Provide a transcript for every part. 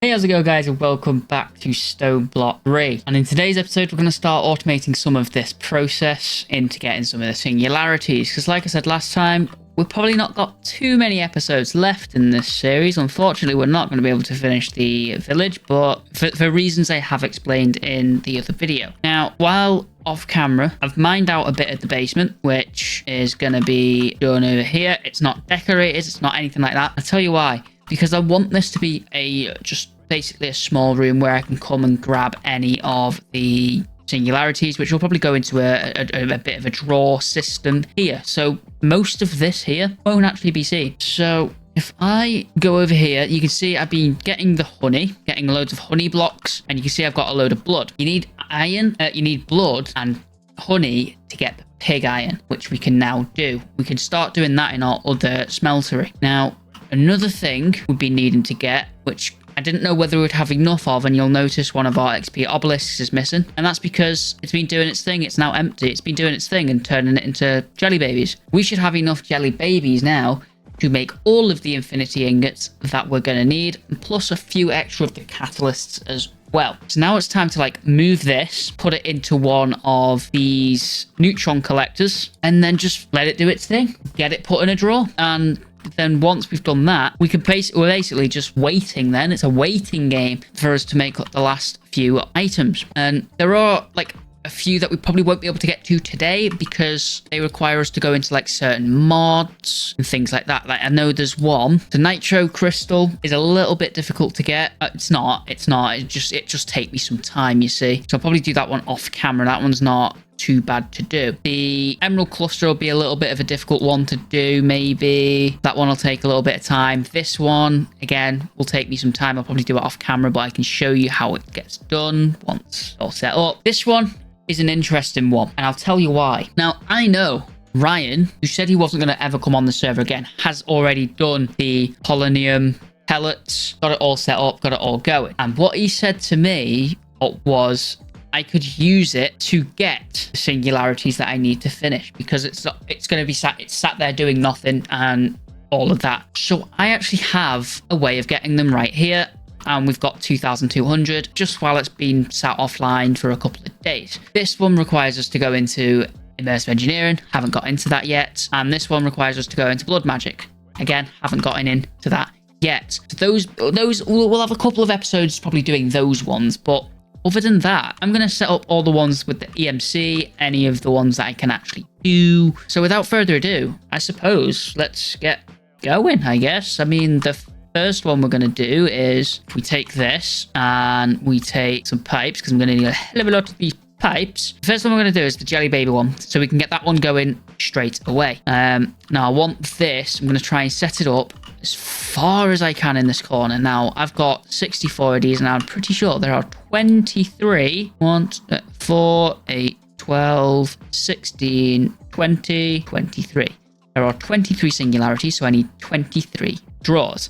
Hey, how's it going, guys, and welcome back to Stoneblock 3. And in today's episode, we're going to start automating some of this process into getting some of the singularities. Because like I said last time, we've probably not got too many episodes left in this series. Unfortunately, we're not going to be able to finish the village, but for reasons I have explained in the other video. Now, while off camera, I've mined out a bit of the basement, which is going to be done over here. It's not decorated, it's not anything like that. I'll tell you why. Because I want this to be just basically a small room where I can come and grab any of the singularities, which will probably go into a bit of a draw system here. So most of this here won't actually be seen. So if I go over here, you can see I've been getting the honey, getting loads of honey blocks, and you can see I've got a load of blood. You need iron, you need blood and honey to get the pig iron, which we can now do. We can start doing that in our other smeltery. Now, another thing we'd be needing to get, which I didn't know whether we'd have enough of, and you'll notice one of our XP obelisks is missing, and that's because it's been doing its thing. It's now empty. It's been doing its thing and turning it into jelly babies. We should have enough jelly babies now to make all of the infinity ingots that we're going to need, plus a few extra of the catalysts as well. So now it's time to move this, put it into one of these neutron collectors, and then just let it do its thing. Get it put in a drawer, and then once we've done that, we're basically just waiting then. It's a waiting game for us to make up the last few items. And there are a few that we probably won't be able to get to today because they require us to go into certain mods and things like that. I know there's one. The nitro crystal is a little bit difficult to get. It just take me some time, you see. So I'll probably do that one off camera. That one's not too bad to do. The emerald cluster will be a little bit of a difficult one to do, maybe. That one will take a little bit of time. This one, again, will take me some time. I'll probably do it off camera, but I can show you how it gets done once all set up. This one is an interesting one, and I'll tell you why. Now, I know Ryan, who said he wasn't going to ever come on the server again, has already done the polonium pellets, got it all set up, got it all going. And what he said to me was I could use it to get the singularities that I need to finish, because it's going to be sat there doing nothing and all of that. So I actually have a way of getting them right here, and we've got 2,200 just while it's been sat offline for a couple of days. This one requires us to go into immersive engineering, haven't got into that yet, and this one requires us to go into blood magic. Again, haven't gotten into that yet. So those we'll have a couple of episodes probably doing those ones, but other than that, I'm going to set up all the ones with the EMC, any of the ones that I can actually do. So without further ado, I suppose let's get going, I guess. I mean, the first one we're going to do is we take this and we take some pipes, because I'm going to need a hell of a lot of these pipes. The first one we're going to do is the jelly baby one, so we can get that one going straight away. Now I want this. I'm going to try and set it up as far as I can in this corner. Now I've got 64 of these, and I'm pretty sure there are 23. 4, 8, 12, 16, 20, 23. There are 23 singularities, so I need 23 draws.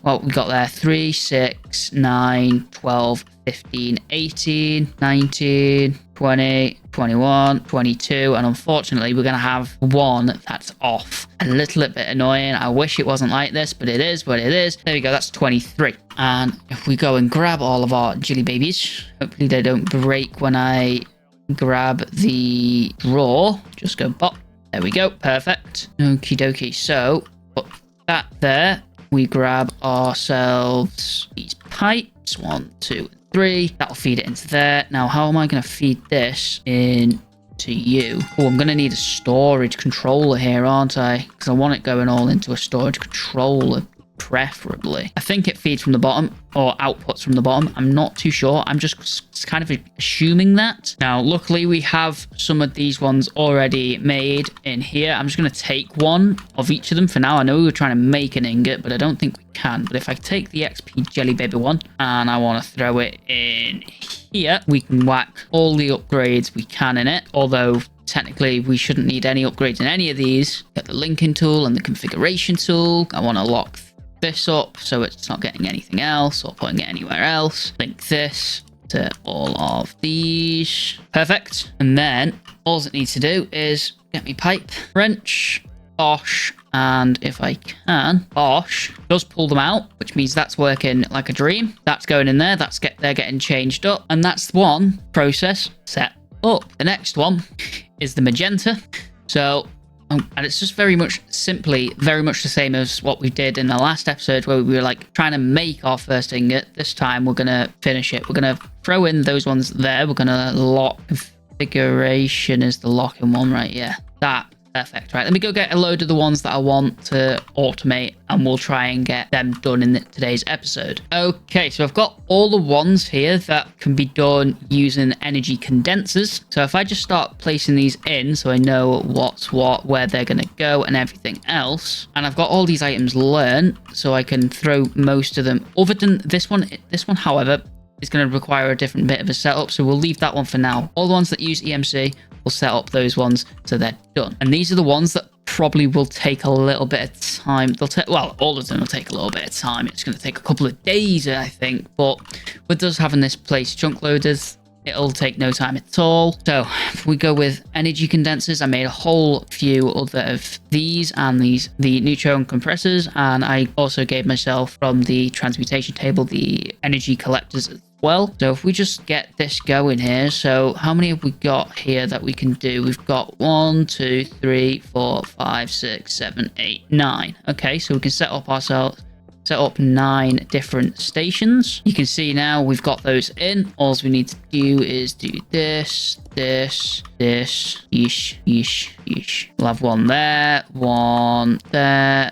Well, we got there 3, 6, 9, 12, 15, 18, 19, 20, 21, 22, and unfortunately we're going to have one that's off. A little bit annoying. I wish it wasn't like this, but it is what it is. There we go, that's 23. And if we go and grab all of our jelly babies, hopefully they don't break when I grab the drawer. Just go pop. There we go, perfect. Okie dokie, so put that there. We grab ourselves these pipes, 1, 2, 3. That'll feed it into there. Now, how am I going to feed this into you? Oh, I'm going to need a storage controller here, aren't I? Because I want it going all into a storage controller, preferably. I think it feeds from the bottom, or outputs from the bottom. I'm not too sure. I'm just kind of assuming that. Now, luckily, we have some of these ones already made in here. I'm just going to take one of each of them for now. I know we were trying to make an ingot, but I don't think we can. But if I take the XP jelly baby one and I want to throw it in here, we can whack all the upgrades we can in it. Although technically we shouldn't need any upgrades in any of these. Get the linking tool and the configuration tool. I want to lock this up so it's not getting anything else or putting it anywhere else. Link this to all of these. Perfect. And then all it needs to do is get me pipe, wrench, bosh, And if I can, Bosch does pull them out, which means that's working like a dream. That's going in there. They're getting changed up. And that's one process set up. The next one is the magenta. So, and it's just very much the same as what we did in the last episode where we were like trying to make our first ingot. This time we're going to finish it. We're going to throw in those ones there. We're going to lock. Configuration is the locking one, right? Yeah, that. Perfect. Right, let me go get a load of the ones that I want to automate and we'll try and get them done in today's episode. Okay, so I've got all the ones here that can be done using energy condensers. So if I just start placing these in so I know what's what, where they're going to go and everything else. And I've got all these items learned so I can throw most of them. Other than this one, however, is going to require a different bit of a setup. So we'll leave that one for now. All the ones that use EMC, we'll set up those ones so they're done. And these are the ones that probably will take a little bit of time. Well, all of them will take a little bit of time. It's going to take a couple of days, I think. But with us having this place chunk loaders, it'll take no time at all. So if we go with energy condensers, I made a whole few other of these and the neutron compressors. And I also gave myself from the transmutation table, the energy collectors as well. So if we just get this going here, so how many have we got here that we can do? We've got 1, 2, 3, 4, 5, 6, 7, 8, 9. Okay, so we can set up 9 different stations. You can see now we've got those in. All we need to do is do this, yeesh. We'll have one there, one there.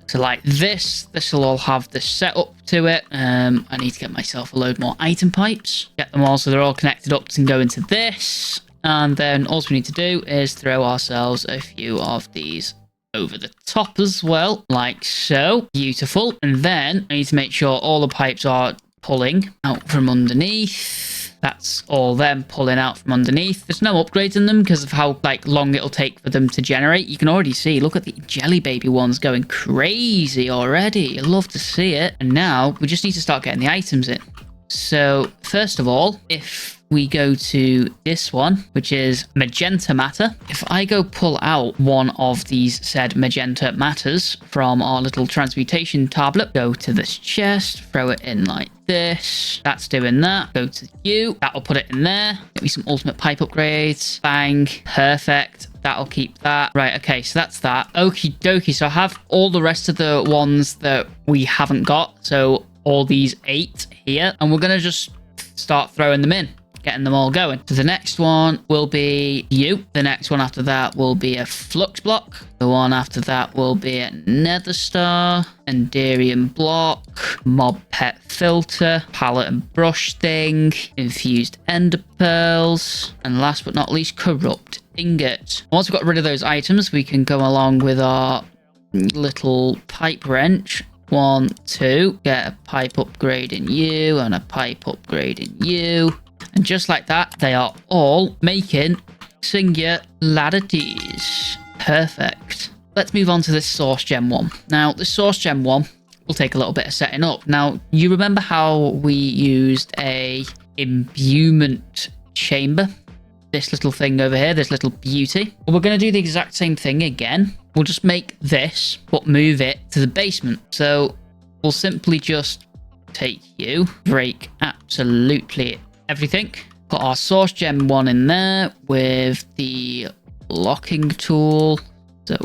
So like this will all have the setup to it. I need to get myself a load more item pipes, get them all so they're all connected up and go into this. And then all we need to do is throw ourselves a few of these over the top as well, like so. Beautiful. And then I need to make sure all the pipes are pulling out from underneath. That's all them pulling out from underneath. There's no upgrades in them because of how long it'll take for them to generate. You can already see, look at the jelly baby ones going crazy already. I love to see it. And now we just need to start getting the items in. So first of all, if we go to this one, which is magenta matter. If I go pull out one of these said magenta matters from our little transmutation tablet, go to this chest, throw it in like this. That's doing that. Go to you. That'll put it in there. Get me some ultimate pipe upgrades. Bang. Perfect. That'll keep that. Right, okay, so that's that. Okie dokie. So I have all the rest of the ones that we haven't got. So all these 8 here. And we're going to just start throwing them in. Getting them all going. So the next one will be you. The next one after that will be a flux block. The one after that will be a nether star, Enderium block, mob pet filter, palette and brush thing, infused ender pearls, and last but not least, corrupt ingot. Once we've got rid of those items, we can go along with our little pipe wrench. 1, 2, get a pipe upgrade in you and a pipe upgrade in you. And just like that, they are all making singularities. Perfect. Let's move on to this source gem one. Now, the source gem one will take a little bit of setting up. Now, you remember how we used a imbuement chamber? This little thing over here, this little beauty. Well, we're going to do the exact same thing again. We'll just make this, but move it to the basement. So we'll simply just take you, break absolutely everything, put our source gem 1 in there with the locking tool, so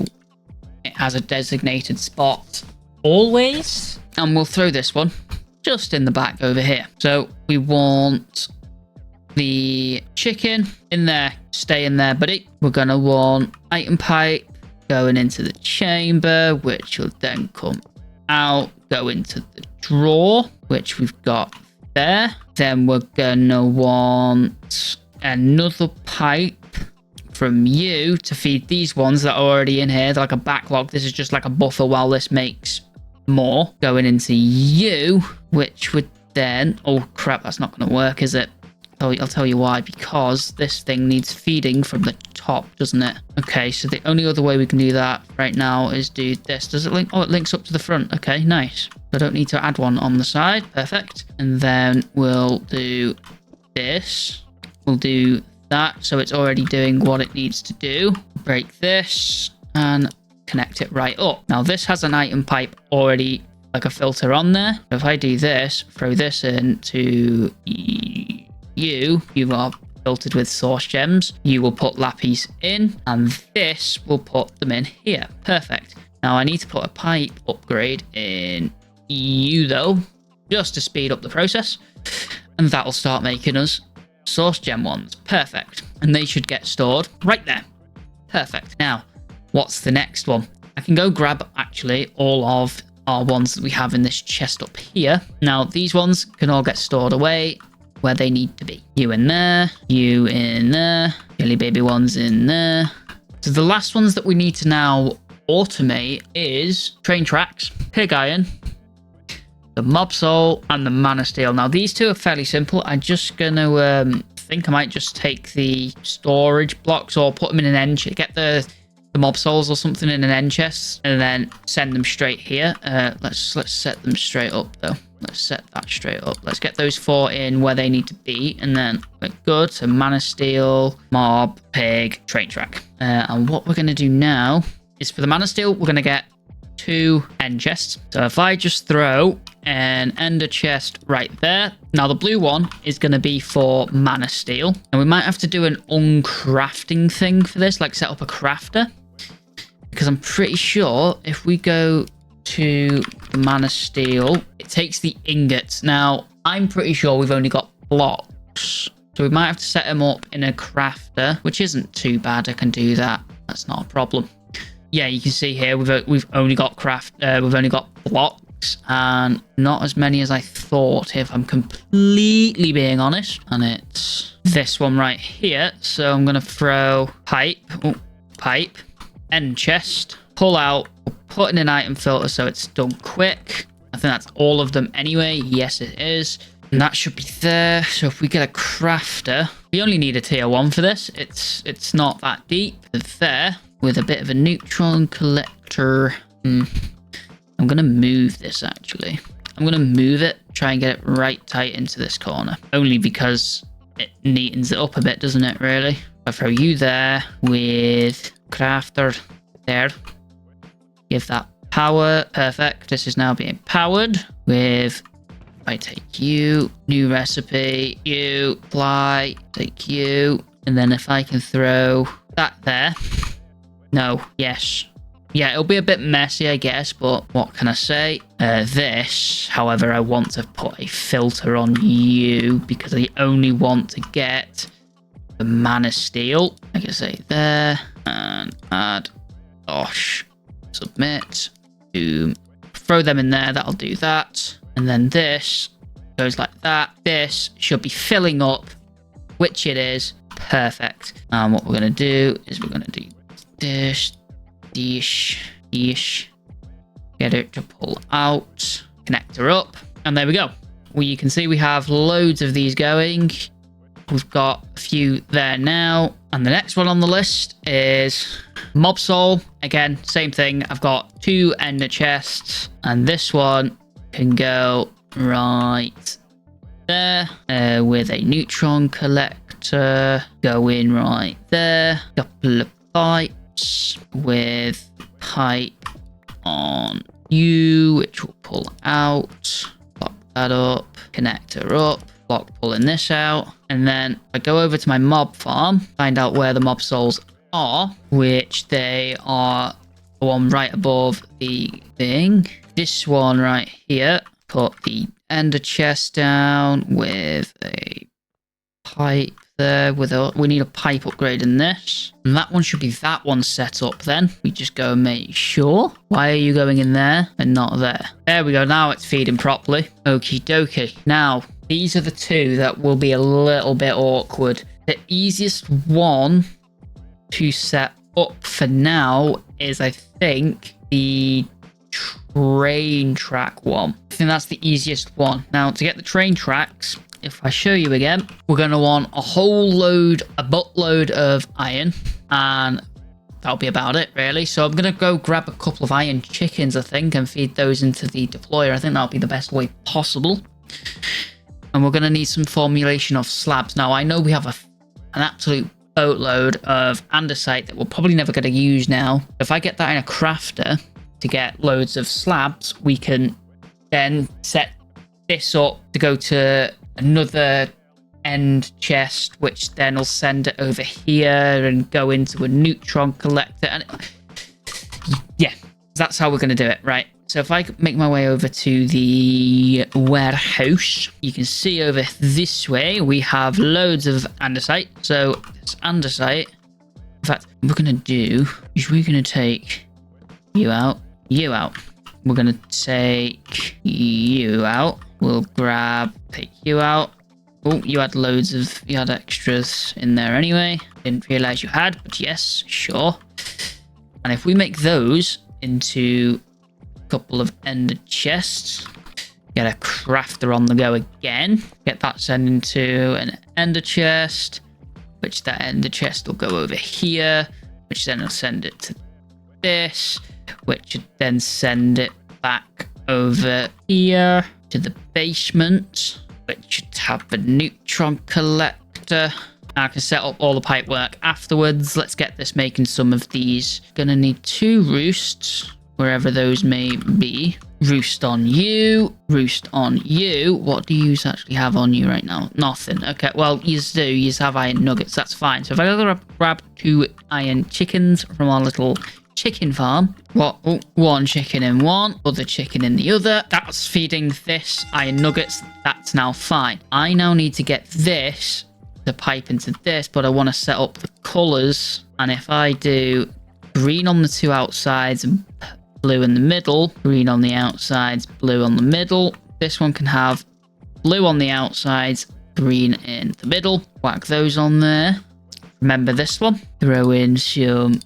it has a designated spot always, and we'll throw this one just in the back over here. So we want the chicken in there, stay in there, buddy. We're gonna want item pipe going into the chamber, which will then come out, go into the drawer, which we've got there. Then we're gonna want another pipe from you to feed these ones that are already in here. They're like a backlog. This is just like a buffer while this makes more. Going into you, which would then... Oh crap, that's not gonna work, is it? I'll tell you why. Because this thing needs feeding from the top, doesn't it? Okay, so the only other way we can do that right now is do this. Does it link? Oh, it links up to the front. Okay, nice. I don't need to add one on the side. Perfect. And then we'll do this. We'll do that, so it's already doing what it needs to do. Break this and connect it right up. Now this has an item pipe already, like a filter on there. If I do this, throw this in to you are filtered with source gems. You will put lapis in, and this will put them in here. Perfect. Now I need to put a pipe upgrade in you though, just to speed up the process, and that'll start making us source gem ones. Perfect. And they should get stored right there. Perfect. Now, what's the next one? I can go grab actually all of our ones that we have in this chest up here. Now, these ones can all get stored away where they need to be. You in there, you in there, jelly baby ones in there. So the last ones that we need to now automate is train tracks, pig iron, the mob soul, and the mana steel. Now these two are fairly simple. I'm just gonna think I might just take the storage blocks or put them in an end chest, get the mob souls or something in an end chest, and then send them straight here. Let's set them straight up though. Let's set that straight up. Let's get those 4 in where they need to be, and then we're good. So mana steel, mob, pig, train track. And what we're gonna do now is for the mana steel, we're gonna get 2 end chests. So if I just throw an ender chest right there. Now the blue one is going to be for mana steel, and we might have to do an uncrafting thing for this, like set up a crafter, because I'm pretty sure if we go to the mana steel, it takes the ingots. Now I'm pretty sure we've only got blocks, so we might have to set them up in a crafter, which isn't too bad. I can do that. That's not a problem. Yeah, you can see here we've only got blocks, and not as many as I thought, if I'm completely being honest. And it's this one right here. So I'm gonna throw pipe, end chest, pull out, put in an item filter so it's done quick. I think that's all of them anyway. Yes, it is. And that should be there. So if we get a crafter, we only need a tier 1 for this. It's not that deep. There, with a bit of a neutron collector. I'm going to move this actually. I'm going to move it, try and get it right tight into this corner. Only because it neatens it up a bit, doesn't it, really? I throw you there with crafter there. Give that power. Perfect. This is now being powered with... I take you, new recipe, you, fly, take you. And then if I can throw that there. No, yes. Yeah, it'll be a bit messy, I guess, but what can I say? This, however, I want to put a filter on you because I only want to get the mana steel. I can say there and add, gosh, submit, boom. Throw them in there, that'll do that. And then this goes like that. This should be filling up, which it is. Perfect. And what we're going to do is we're going to do this. Get it to pull out, connector up, and there we go. Well, you can see we have loads of these going. We've got a few there now, and the next one on the list is mob soul. Again, same thing. I've got 2 ender chests, and this one can go right there with a neutron collector. Go in right there. Couple of pipes with pipe on you, which will pull out. Lock that up. Connector up. Block pulling this out. And then I go over to my mob farm, find out where the mob souls are, which they are the one right above the thing. This one right here. Put the ender chest down with a pipe there. We need a pipe upgrade in this. And that one should be that one set up then. We just go and make sure. Why are you going in there and not there? There we go. Now it's feeding properly. Okie dokie. Now, these are the 2 that will be a little bit awkward. The easiest one to set up for now is, I think, the train track one. I think that's the easiest one. Now, to get the train tracks, if I show you again, we're going to want a buttload of iron, and that'll be about it, really. So I'm going to go grab a couple of iron chickens, I think, and feed those into the deployer. I think that'll be the best way possible. And we're going to need some formulation of slabs. Now, I know we have an absolute boatload of andesite that we're probably never going to use now. If I get that in a crafter to get loads of slabs, we can then set this up to go to another end chest, which then will send it over here and go into a neutron collector. And yeah, that's how we're going to do it, right? So if I make my way over to the warehouse, you can see over this way we have loads of andesite. So this andesite, in fact, what we're going to do is we're going to take you out. We're going to take you out. We'll take you out. Oh, you had extras in there anyway. Didn't realize you had, but yes, sure. And if we make those into couple of ender chests, get a crafter on the go again, get that sent into an ender chest, which that ender chest will go over here, which then will send it to this, which would then send it back over here to the basement, which should have the neutron collector. I can set up all the pipe work afterwards. Let's get this making some of these. Gonna need 2 roosts, wherever those may be. Roost on you. What do you actually have on you right now? Nothing. Okay, well, you have iron nuggets. That's fine. So if I go grab 2 iron chickens from our little chicken farm. One chicken in one, other chicken in the other. That's feeding this iron nuggets. That's now fine. I now need to get this to pipe into this, but I want to set up the colors. And if I do green on the 2 outsides and blue in the middle, green on the outsides, blue on the middle, this one can have blue on the outsides, green in the middle. Whack those on there. Remember this one. Throw in some,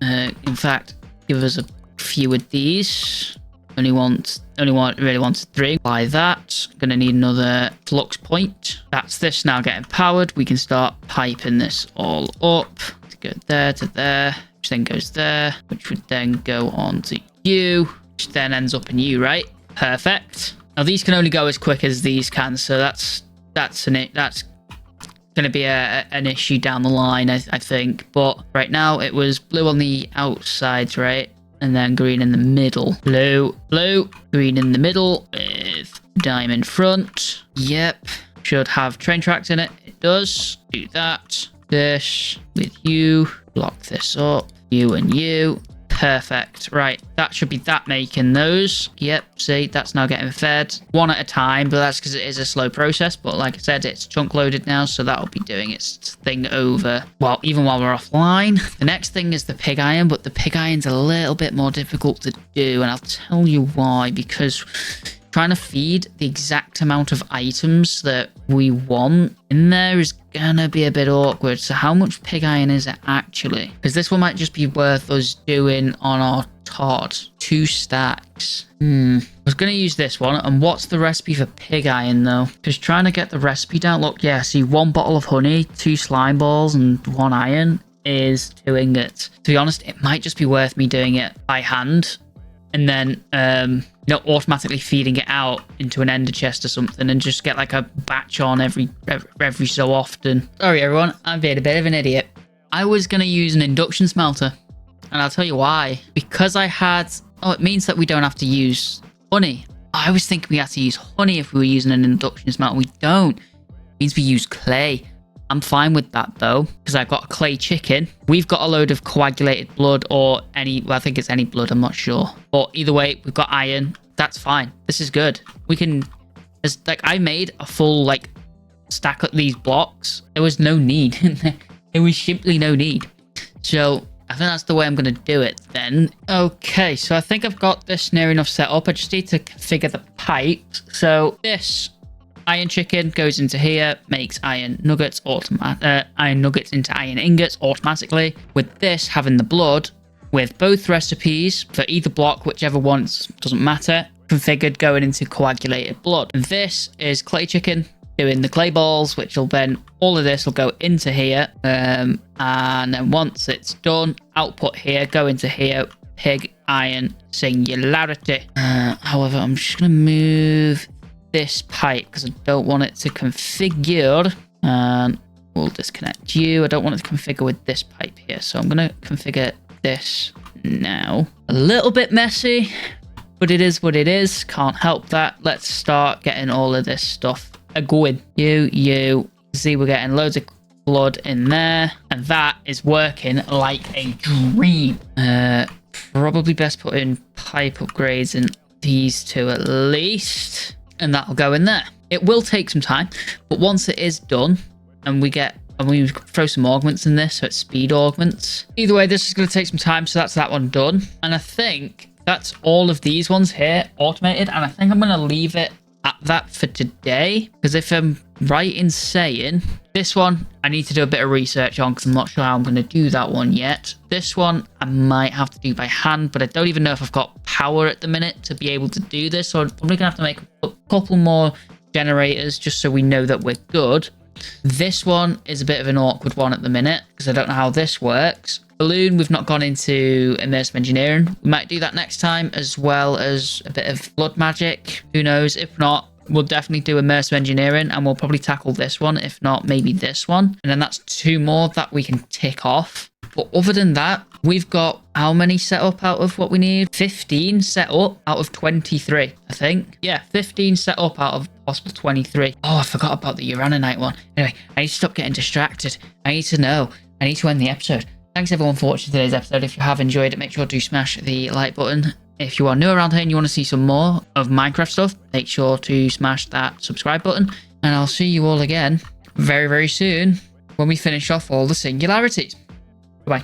in fact, give us a few of these. Really wanted 3. Buy that. Gonna need another flux point. That's this now getting powered. We can start piping this all up to go there to there, which then goes there, which would then go on to you, which then ends up in you, right? Perfect. Now these can only go as quick as these can, so that's gonna be an issue down the line, I think. But right now it was blue on the outsides, right? And then green in the middle. Blue, green in the middle with diamond front. Yep. Should have train tracks in it. It does. Do that. This with you. Block this up. You and you. Perfect. Right. That should be that making those. Yep. See, that's now getting fed one at a time, but that's because it is a slow process. But like I said, it's chunk loaded now, so that'll be doing its thing over. Well, even while we're offline. The next thing is the pig iron, but the pig iron's a little bit more difficult to do, and I'll tell you why. Because trying to feed the exact amount of items that we want in there is gonna be a bit awkward. So how much pig iron is it actually? Because this one might just be worth us doing on our Todd. 2 stacks. I was gonna use this one. And what's the recipe for pig iron though? Because trying to get the recipe down. Look, yeah, see, 1 bottle of honey, 2 slime balls, and 1 iron is 2 ingots. To be honest, it might just be worth me doing it by hand, and then automatically feeding it out into an ender chest or something, and just get like a batch on every so often. Sorry everyone, I'm being a bit of an idiot. I was going to use an induction smelter, and I'll tell you why. Because I had... Oh, it means that we don't have to use honey. I was thinking we had to use honey if we were using an induction smelter. We don't. It means we use clay. I'm fine with that though, because I've got a clay chicken. We've got a load of coagulated blood, or I think it's any blood, I'm not sure. But either way, we've got iron. That's fine. This is good. We can... I made a full, stack of these blocks. There was no need. There was simply no need. So I think that's the way I'm going to do it then. Okay, so I think I've got this near enough set up. I just need to configure the pipes. So this iron chicken goes into here, makes iron nuggets into iron ingots automatically. With this having the blood, with both recipes for either block, whichever one, doesn't matter, configured going into coagulated blood. And this is clay chicken doing the clay balls, which will then, all of this will go into here. And then once it's done, output here, go into here, pig iron singularity. However, I'm just going to move this pipe because I don't want it to configure. And We'll disconnect you. I don't want it to configure with this pipe here. So I'm going to configure this now. A little bit messy, but it is what it is. Can't help that. Let's start getting all of this stuff going. You. See, we're getting loads of blood in there. And that is working like a dream. Probably best put in pipe upgrades in these two at least. And that'll go in there. It will take some time, but once it is done and we throw some augments in this, so it's speed augments. Either way, this is going to take some time, so that's that one done. And I think that's all of these ones here automated, and I think I'm going to leave it at that for today, because if I'm right in saying this one, I need to do a bit of research on, because I'm not sure how I'm going to do that one yet. This one, I might have to do by hand, but I don't even know if I've got power at the minute to be able to do this, so I'm probably going to have to make a couple more generators just so we know that we're good. This one is a bit of an awkward one at the minute because I don't know how this works. Balloon, we've not gone into immersive engineering. We might do that next time, as well as a bit of blood magic. Who knows? If not, we'll definitely do immersive engineering, and we'll probably tackle this one. If not, maybe this one. And then that's 2 more that we can tick off. But other than that, we've got how many set up out of what we need? 15 set up out of 23, I think. Yeah, 15 set up out of possible 23. Oh, I forgot about the Uraninite one. Anyway, I need to stop getting distracted. I need to know. I need to end the episode. Thanks everyone for watching today's episode. If you have enjoyed it, make sure to smash the like button. If you are new around here and you want to see some more of Minecraft stuff, make sure to smash that subscribe button. And I'll see you all again very, very soon when we finish off all the singularities. Bye-bye.